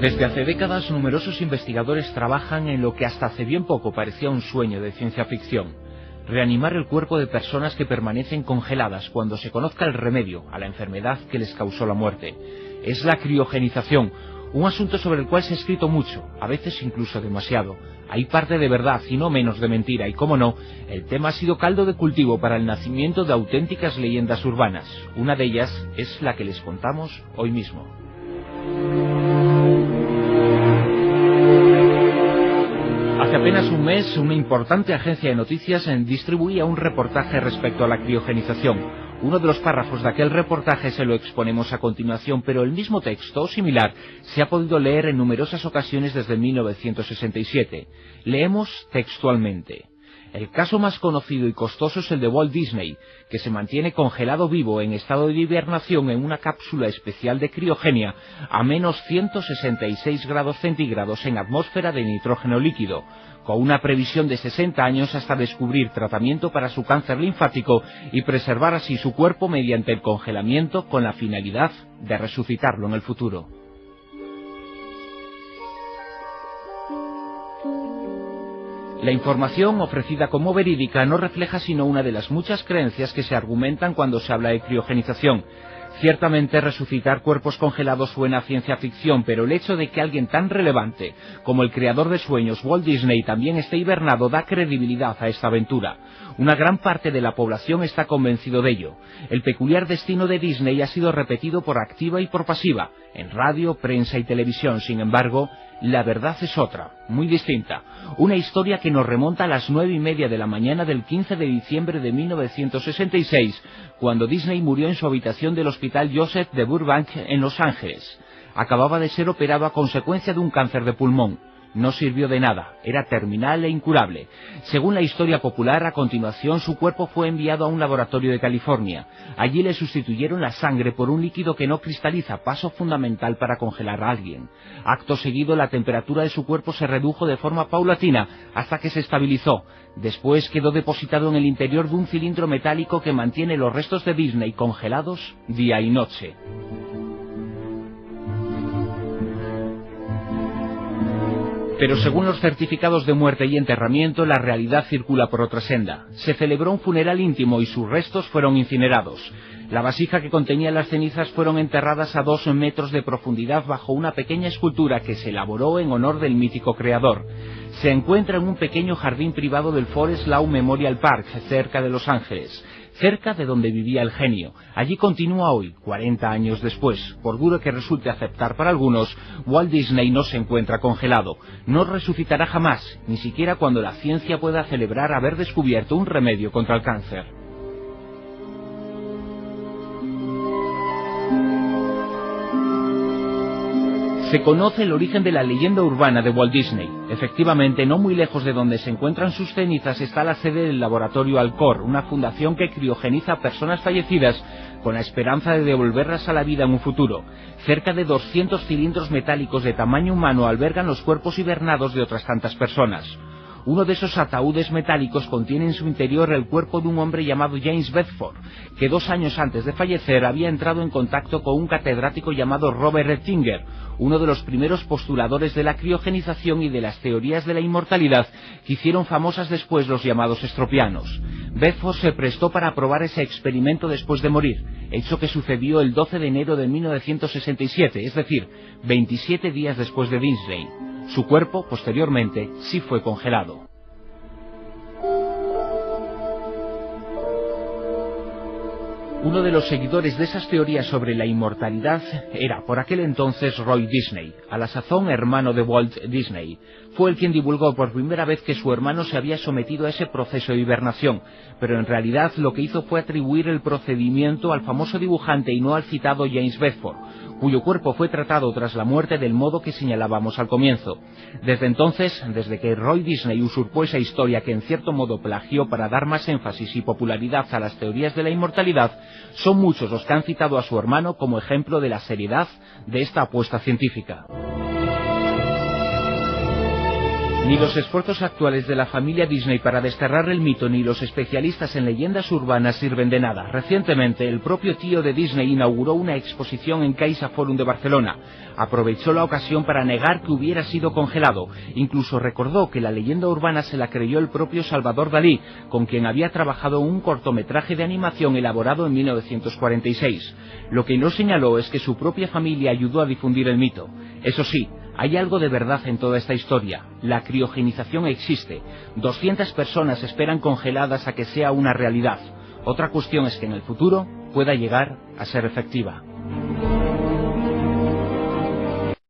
Desde hace décadas, numerosos investigadores trabajan en lo que hasta hace bien poco parecía un sueño de ciencia ficción: reanimar el cuerpo de personas que permanecen congeladas cuando se conozca el remedio a la enfermedad que les causó la muerte. Es la criogenización, un asunto sobre el cual se ha escrito mucho, a veces incluso demasiado. Hay parte de verdad y no menos de mentira, y cómo no, el tema ha sido caldo de cultivo para el nacimiento de auténticas leyendas urbanas. Una de ellas es la que les contamos hoy mismo. Hace apenas un mes, una importante agencia de noticias distribuía un reportaje respecto a la criogenización. Uno de los párrafos de aquel reportaje se lo exponemos a continuación, pero el mismo texto o similar se ha podido leer en numerosas ocasiones desde 1967. Leemos textualmente: el caso más conocido y costoso es el de Walt Disney, que se mantiene congelado vivo en estado de hibernación en una cápsula especial de criogenia a menos 166 grados centígrados en atmósfera de nitrógeno líquido, con una previsión de 60 años hasta descubrir tratamiento para su cáncer linfático y preservar así su cuerpo mediante el congelamiento con la finalidad de resucitarlo en el futuro. La información ofrecida como verídica no refleja sino una de las muchas creencias que se argumentan cuando se habla de criogenización. Ciertamente resucitar cuerpos congelados suena a ciencia ficción, pero el hecho de que alguien tan relevante como el creador de sueños, Walt Disney, también esté hibernado da credibilidad a esta aventura. Una gran parte de la población está convencido de ello. El peculiar destino de Disney ha sido repetido por activa y por pasiva, en radio, prensa y televisión. Sin embargo, la verdad es otra, muy distinta. Una historia que nos remonta a las 9:30 de la mañana del 15 de diciembre de 1966, cuando Disney murió en su habitación del Hospital Joseph de Burbank, en Los Ángeles. Acababa de ser operado a consecuencia de un cáncer de pulmón. No sirvió de nada, era terminal e incurable. Según la historia popular, a continuación su cuerpo fue enviado a un laboratorio de California. Allí le sustituyeron la sangre por un líquido que no cristaliza, paso fundamental para congelar a alguien. Acto seguido, la temperatura de su cuerpo se redujo de forma paulatina hasta que se estabilizó. Después quedó depositado en el interior de un cilindro metálico que mantiene los restos de Disney congelados día y noche. Pero según los certificados de muerte y enterramiento, la realidad circula por otra senda. Se celebró un funeral íntimo y sus restos fueron incinerados. La vasija que contenía las cenizas fueron enterradas a 2 metros de profundidad bajo una pequeña escultura que se elaboró en honor del mítico creador. Se encuentra en un pequeño jardín privado del Forest Lawn Memorial Park, cerca de Los Ángeles, cerca de donde vivía el genio. Allí continúa hoy, 40 años después. Por duro que resulte aceptar para algunos, Walt Disney no se encuentra congelado. No resucitará jamás, ni siquiera cuando la ciencia pueda celebrar haber descubierto un remedio contra el cáncer. Se conoce el origen de la leyenda urbana de Walt Disney. Efectivamente, no muy lejos de donde se encuentran sus cenizas está la sede del laboratorio Alcor, una fundación que criogeniza a personas fallecidas con la esperanza de devolverlas a la vida en un futuro. Cerca de 200 cilindros metálicos de tamaño humano albergan los cuerpos hibernados de otras tantas personas. Uno de esos ataúdes metálicos contiene en su interior el cuerpo de un hombre llamado James Bedford, que 2 años antes de fallecer había entrado en contacto con un catedrático llamado Robert Ettinger, uno de los primeros postuladores de la criogenización y de las teorías de la inmortalidad que hicieron famosas después los llamados estropianos. Bedford se prestó para probar ese experimento después de morir, hecho que sucedió el 12 de enero de 1967, es decir, 27 días después de Disney. Su cuerpo, posteriormente, sí fue congelado. Uno de los seguidores de esas teorías sobre la inmortalidad era, por aquel entonces, Roy Disney, a la sazón hermano de Walt Disney. Fue el quien divulgó por primera vez que su hermano se había sometido a ese proceso de hibernación, pero en realidad lo que hizo fue atribuir el procedimiento al famoso dibujante y no al citado James Bedford, cuyo cuerpo fue tratado tras la muerte del modo que señalábamos al comienzo. Desde entonces, desde que Roy Disney usurpó esa historia que en cierto modo plagió para dar más énfasis y popularidad a las teorías de la inmortalidad, son muchos los que han citado a su hermano como ejemplo de la seriedad de esta apuesta científica. Ni los esfuerzos actuales de la familia Disney para desterrar el mito ni los especialistas en leyendas urbanas sirven de nada. Recientemente, el propio tío de Disney inauguró una exposición en Caixa Forum de Barcelona. Aprovechó la ocasión para negar que hubiera sido congelado. Incluso recordó que la leyenda urbana se la creyó el propio Salvador Dalí, con quien había trabajado en un cortometraje de animación elaborado en 1946. Lo que no señaló es que su propia familia ayudó a difundir el mito. Eso sí, hay algo de verdad en toda esta historia. La criogenización existe. 200 personas esperan congeladas a que sea una realidad. Otra cuestión es que en el futuro pueda llegar a ser efectiva.